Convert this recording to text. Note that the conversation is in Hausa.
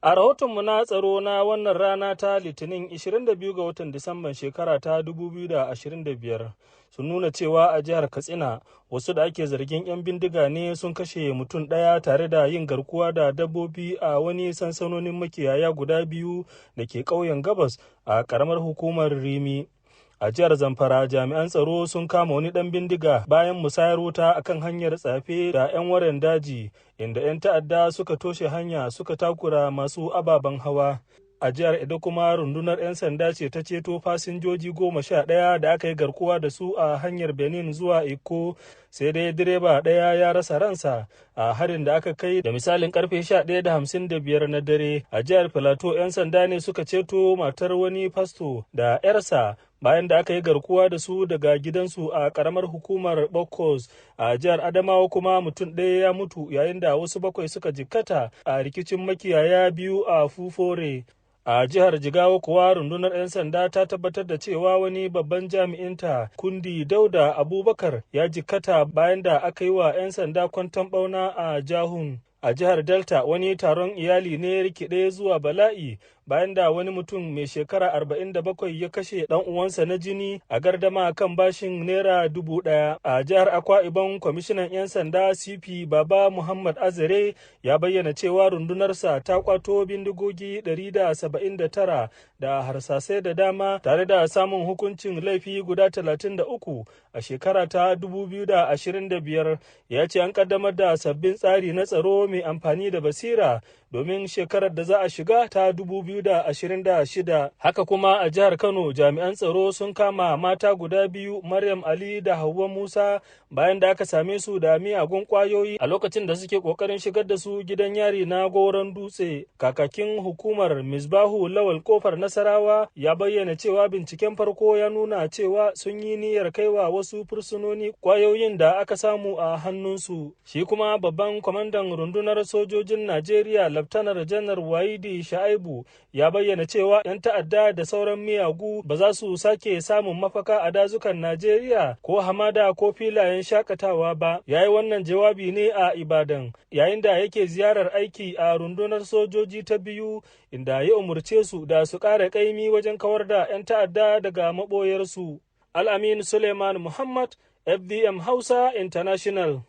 A rahotonmu na tsaro na wannan rana ta Litinin 22 ga watan Disamban shekara ta 2025 sun nuna cewa a jihar Katsina wasu da ake zargin 'yan bindiga ne sun kashe mutum ɗaya tare da yin garkuwa da dabbobi a wani sansanonin makiyaya guda biyu da ke ƙauyen Gabas a ƙaramar hukumar Rimi. A jihar Zamfara jami'an tsaro sun kama wani ɗan bindiga bayan musayar wuta akan hanyar tsafe da 'yan waren daji inda 'yan ta'adda suka toshe hanya suka takura masu ababen hawa. A jihar Edo kuma rundunar 'yan sanda ce ta ceto fasinjoji 11 da aka yi garkuwa da su a hanyar Benin zuwa Iko, sai dai direba ɗaya ya rasa ransa a harin da aka kai da misalin karfe 11:55 na dare. A jihar Filato 'yan sanda ne suka ceto matar wani fasto da 'yarsa bayan da aka yi garkuwa da su daga gidansu a karamar hukumar Bokos. A jihar Adamawa kuma mutum ɗaya ya mutu yayin da wasu 7 suka jikkata a rikicin makiyaya biyu a Fufore. A jihar Jigawa kuwa rundunar 'yan sanda ta tabbatar da cewa wani babban jami'inta Kundi Dauda Abubakar ya jikkata bayan da aka yi wa 'yan sanda kwanton ɓauna a Jahun. A jihar Delta wani taron iyali ne rikide zuwa bala'i bayan da wani mutum mai shekara 47 ya kashe ɗan uwansa na jini a gardama kan bashin naira 1,000. A jihar Akwa Ibom kwamishinan 'yan sanda CP Baba Muhammad Azare ya bayyana cewa rundunarsa ta kwato bindigogi 179 da harsasai da dama tare da samun hukuncin laifi guda 33 a shekara ta 2025. Ya ce an kaddamar da sabbin tsari na tsaro mai amfani da basira domin shekarar da za a shiga ta 2026. Haka kuma a jihar Kano jami'an tsaro sun kama mata guda biyu, Maryam Ali da Hauwa Musa, bayan da aka same su da miyagun kwayoyi a lokacin da suke kokarin shigar da su gidan yari na Goron Dutse. Kakakin hukumar Misbahu Lawal Kofar Nasarawa ya bayyana cewa binciken farko ya nuna cewa sun yi niyyar kaiwa wasu fursunoni kwayoyin da aka samu a hannunsu. Shi kuma babban kwamandan rundunar sojojin Najeriya Laftanar Janar Waidi Sha'aibu ya bayyana cewa 'yan ta'adda da sauran miyagu ba za su sake samun mafaka a dazukan Najeriya ko hamada ko filayen shakatawa ba. Ya yi wannan jawabi ne a Ibadan yayin da yake ziyarar aiki a rundunar sojoji ta biyu, inda ya umurce su da su ƙara ƙaimi wajen kawar da 'yan ta'adda daga maɓoyarsu. Al-Amin Suleiman Muhammad, FBM Hausa International.